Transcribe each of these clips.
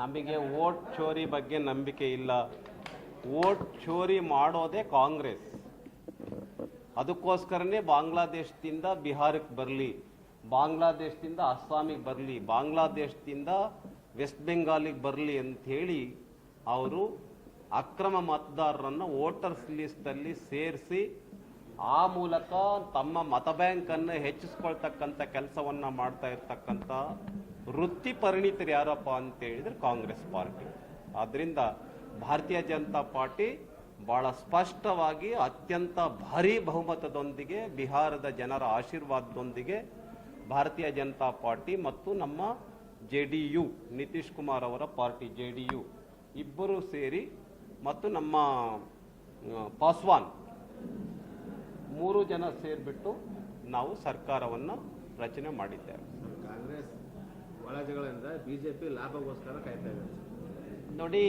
ನಮಗೆ ವೋಟ್ ಚೋರಿ ಬಗ್ಗೆ ನಂಬಿಕೆ ಇಲ್ಲ. ವೋಟ್ ಚೋರಿ ಮಾಡೋದೇ ಕಾಂಗ್ರೆಸ್. ಅದಕ್ಕೋಸ್ಕರನೇ ಬಾಂಗ್ಲಾದೇಶದಿಂದ ಬಿಹಾರಕ್ಕೆ ಬರಲಿ, ಬಾಂಗ್ಲಾದೇಶದಿಂದ ಅಸ್ಸಾಮಿಗೆ ಬರಲಿ, ಬಾಂಗ್ಲಾದೇಶದಿಂದ ವೆಸ್ಟ್ ಬೆಂಗಾಲಿಗೆ ಬರಲಿ ಅಂಥೇಳಿ ಅವರು ಅಕ್ರಮ ಮತದಾರರನ್ನು ವೋಟರ್ಸ್ ಲಿಸ್ಟಲ್ಲಿ ಸೇರಿಸಿ ಆ ಮೂಲಕ ತಮ್ಮ ಮತ ಬ್ಯಾಂಕನ್ನು ಹೆಚ್ಚಿಸ್ಕೊಳ್ತಕ್ಕಂಥ ಕೆಲಸವನ್ನು ಮಾಡ್ತಾ ಇರ್ತಕ್ಕಂಥ ವೃತ್ತಿ ಪರಿಣಿತರು ಯಾರಪ್ಪ ಅಂತ ಹೇಳಿದ್ರೆ ಕಾಂಗ್ರೆಸ್ ಪಾರ್ಟಿ. ಆದ್ದರಿಂದ ಭಾರತೀಯ ಜನತಾ ಪಾರ್ಟಿ ಭಾಳ ಸ್ಪಷ್ಟವಾಗಿ ಅತ್ಯಂತ ಭಾರೀ ಬಹುಮತದೊಂದಿಗೆ ಬಿಹಾರದ ಜನರ ಆಶೀರ್ವಾದದೊಂದಿಗೆ ಭಾರತೀಯ ಜನತಾ ಪಾರ್ಟಿ ಮತ್ತು ನಮ್ಮ JDU ನಿತೀಶ್ ಕುಮಾರ್ ಅವರ ಪಾರ್ಟಿ JDU ಇಬ್ಬರು ಸೇರಿ ಮತ್ತು ನಮ್ಮ ಪಾಸ್ವಾನ್ 3 ಜನ ಸೇರಿಬಿಟ್ಟು ನಾವು ಸರ್ಕಾರವನ್ನು ರಚನೆ ಮಾಡಿದ್ದೇವೆ. ಕಾಂಗ್ರೆಸ್ ಒಳಜಗಳಿಂದ ಬಿಜೆಪಿ ಲಾಭಗೋಸ್ಕರ ಕಾಯ್ತಾ ಇದೆ. ನೋಡಿ,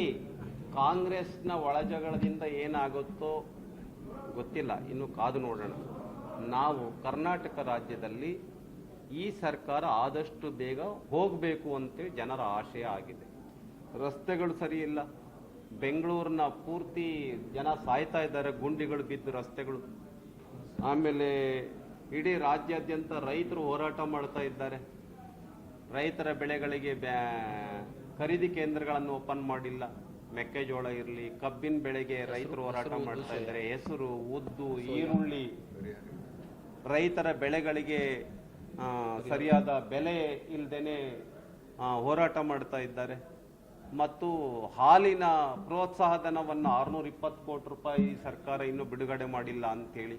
ಕಾಂಗ್ರೆಸ್ನ ಒಳಜಗಳದಿಂದ ಏನಾಗುತ್ತೋ ಗೊತ್ತಿಲ್ಲ, ಇನ್ನು ಕಾದು ನೋಡೋಣ. ನಾವು ಕರ್ನಾಟಕ ರಾಜ್ಯದಲ್ಲಿ ಈ ಸರ್ಕಾರ ಆದಷ್ಟು ಬೇಗ ಹೋಗಬೇಕು ಅಂತೇಳಿ ಜನರ ಆಶಯ ಆಗಿದೆ. ರಸ್ತೆಗಳು ಸರಿ ಇಲ್ಲ, ಬೆಂಗಳೂರಿನ ಪೂರ್ತಿ ಜನ ಸಾಯ್ತಾ ಇದ್ದಾರೆ, ಗುಂಡಿಗಳು ಬಿದ್ದು ರಸ್ತೆಗಳು. ಆಮೇಲೆ ಇಡೀ ರಾಜ್ಯಾದ್ಯಂತ ರೈತರು ಹೋರಾಟ ಮಾಡ್ತಾ ಇದ್ದಾರೆ. ರೈತರ ಬೆಳೆಗಳಿಗೆ ಖರೀದಿ ಕೇಂದ್ರಗಳನ್ನು ಓಪನ್ ಮಾಡಿಲ್ಲ. ಮೆಕ್ಕೆಜೋಳ ಇರಲಿ, ಕಬ್ಬಿನ ಬೆಳೆಗೆ ರೈತರು ಹೋರಾಟ ಮಾಡ್ತಾ ಇದ್ದಾರೆ. ಹೆಸರು, ಉದ್ದು, ಈರುಳ್ಳಿ, ರೈತರ ಬೆಳೆಗಳಿಗೆ ಸರಿಯಾದ ಬೆಲೆ ಇಲ್ಲದೇನೆ ಹೋರಾಟ ಮಾಡ್ತಾ ಇದ್ದಾರೆ. ಮತ್ತು ಹಾಲಿನ ಪ್ರೋತ್ಸಾಹಧನವನ್ನು 620 ಕೋಟಿ ರೂಪಾಯಿ ಸರ್ಕಾರ ಇನ್ನೂ ಬಿಡುಗಡೆ ಮಾಡಿಲ್ಲ ಅಂಥೇಳಿ,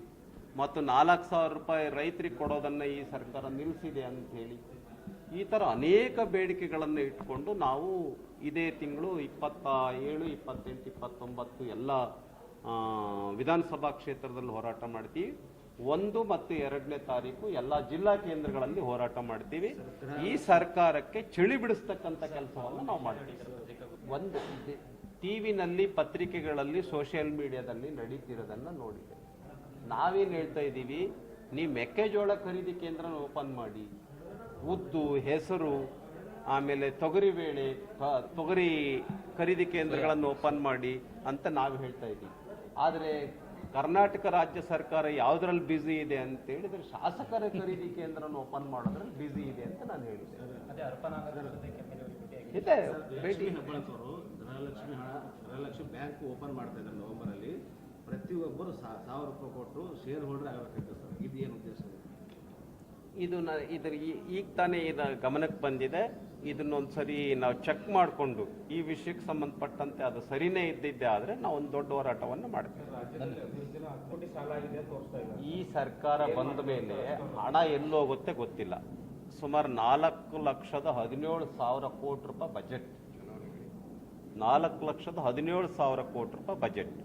ಮತ್ತು 4,000 ರೂಪಾಯಿ ರೈತರಿಗೆ ಕೊಡೋದನ್ನು ಈ ಸರ್ಕಾರ ನಿಲ್ಲಿಸಿದೆ ಅಂಥೇಳಿ, ಈ ಥರ ಅನೇಕ ಬೇಡಿಕೆಗಳನ್ನು ಇಟ್ಕೊಂಡು ನಾವು ಇದೇ ತಿಂಗಳು 27, 28, 29 ಎಲ್ಲ ವಿಧಾನಸಭಾ ಕ್ಷೇತ್ರದಲ್ಲಿ ಹೋರಾಟ ಮಾಡ್ತೀವಿ. 1 ಮತ್ತು 2ನೇ ತಾರೀಕು ಎಲ್ಲ ಜಿಲ್ಲಾ ಕೇಂದ್ರಗಳಲ್ಲಿ ಹೋರಾಟ ಮಾಡ್ತೀವಿ. ಈ ಸರ್ಕಾರಕ್ಕೆ ಚಳಿ ಬಿಡಿಸ್ತಕ್ಕಂಥ ಕೆಲಸವನ್ನು ನಾವು ಮಾಡ್ತೀವಿ. ಒಂದು ಟಿವಿನಲ್ಲಿ, ಪತ್ರಿಕೆಗಳಲ್ಲಿ, ಸೋಷಿಯಲ್ ಮೀಡಿಯಾದಲ್ಲಿ ನಡೀತಿರೋದನ್ನು ನೋಡಿದೆ. ನಾವೇನು ಹೇಳ್ತಾ ಇದ್ದೀವಿ, ನೀವು ಮೆಕ್ಕೆಜೋಳ ಖರೀದಿ ಕೇಂದ್ರ ಓಪನ್ ಮಾಡಿ, ಉದ್ದು, ಹೆಸರು, ಆಮೇಲೆ ತೊಗರಿಬೇಳೆ, ತೊಗರಿ ಖರೀದಿ ಕೇಂದ್ರಗಳನ್ನು ಓಪನ್ ಮಾಡಿ ಅಂತ ನಾವು ಹೇಳ್ತಾ ಇದ್ದೀವಿ. ಆದರೆ ಕರ್ನಾಟಕ ರಾಜ್ಯ ಸರ್ಕಾರ ಯಾವುದರಲ್ಲಿ ಬ್ಯುಸಿ ಇದೆ ಅಂತ ಹೇಳಿದ್ರೆ ಶಾಸಕರ ಖರೀದಿ ಕೇಂದ್ರವನ್ನು ಓಪನ್ ಮಾಡೋದ್ರಲ್ಲಿ ಬ್ಯುಸಿ ಇದೆ ಅಂತ ನಾನು ಹೇಳಿದೆ. ಇದೆ ಭೇಟಿ. ಧನಲಕ್ಷ್ಮಿ ಬ್ಯಾಂಕ್ ಓಪನ್ ಮಾಡ್ತಾ ಇದ್ದಾರೆ ನವೆಂಬರಲ್ಲಿ. ಪ್ರತಿಯೊಬ್ಬರು 1,000 ರೂಪಾಯಿ ಕೊಟ್ಟು ಶೇರ್ ಹೋಲ್ಡರ್ ಆಗಬೇಕಿತ್ತು ಸರ್. ಇದು ಏನು ಉದ್ದೇಶ? ಇದ್ರ ಈಗ ತಾನೇ ಗಮನಕ್ಕೆ ಬಂದಿದೆ. ಇದನ್ನೊಂದ್ಸರಿ ನಾವು ಚೆಕ್ ಮಾಡಿಕೊಂಡು ಈ ವಿಷಯಕ್ಕೆ ಸಂಬಂಧಪಟ್ಟಂತೆ ಅದು ಸರಿನೇ ಇದ್ದಿದ್ದೆ ಆದರೆ ನಾವು ಒಂದು ದೊಡ್ಡ ಹೋರಾಟವನ್ನು ಮಾಡ್ತೇವೆ. ಈ ಸರ್ಕಾರ ಬಂದ ಮೇಲೆ ಹಣ ಎಲ್ಲೋಗುತ್ತೆ ಗೊತ್ತಿಲ್ಲ. ಸುಮಾರು 4,17,000 ಕೋಟಿ ರೂಪಾಯಿ ಬಜೆಟ್. 4,17,000 ಕೋಟಿ ರೂಪಾಯಿ ಬಜೆಟ್.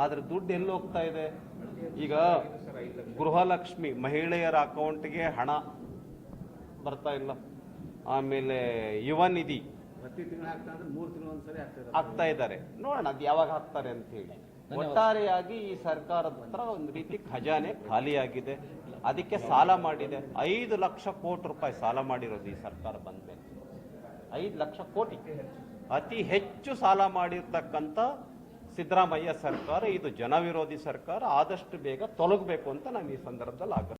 ಆದರೆ ದುಡ್ಡು ಎಲ್ಲಿ ಹೋಗ್ತಾ ಇದೆ? ಈಗ ಗೃಹಲಕ್ಷ್ಮಿ ಮಹಿಳೆಯರ ಅಕೌಂಟ್ಗೆ ಹಣ ಬರ್ತಾ ಇಲ್ಲ. ಆಮೇಲೆ ಯುವ ನಿಧಿ ಪ್ರತಿ ತಿಂಗಳು ಹಾಕ್ತಾ 3 ತಿಂಗಳು ಒಂದ್ಸರಿ ಆಗ್ತಾ ಇದ್ದಾರೆ. ನೋಡೋಣ ಅದು ಯಾವಾಗ ಹಾಕ್ತಾರೆ ಅಂತ ಹೇಳಿ. ಒಟ್ಟಾರೆಯಾಗಿ ಈ ಸರ್ಕಾರದ ಹತ್ರ ಒಂದು ರೀತಿ ಖಜಾನೆ ಖಾಲಿಯಾಗಿದೆ. ಅದಕ್ಕೆ ಸಾಲ ಮಾಡಿದೆ. 5 ಲಕ್ಷ ಕೋಟಿ ರೂಪಾಯಿ ಸಾಲ ಮಾಡಿರೋದು ಈ ಸರ್ಕಾರ ಬಂದ ಮೇಲೆ. 5 ಲಕ್ಷ ಕೋಟಿ ಅತಿ ಹೆಚ್ಚು ಸಾಲ ಮಾಡಿರ್ತಕ್ಕಂಥ ಸಿದ್ದರಾಮಯ್ಯ ಸರ್ಕಾರ. ಇದು ಜನವಿರೋಧಿ ಸರ್ಕಾರ. ಆದಷ್ಟು ಬೇಗ ತೊಲಗಬೇಕು ಅಂತ ನಾನು ಈ ಸಂದರ್ಭದಲ್ಲಿ ಆಗ್ರಹ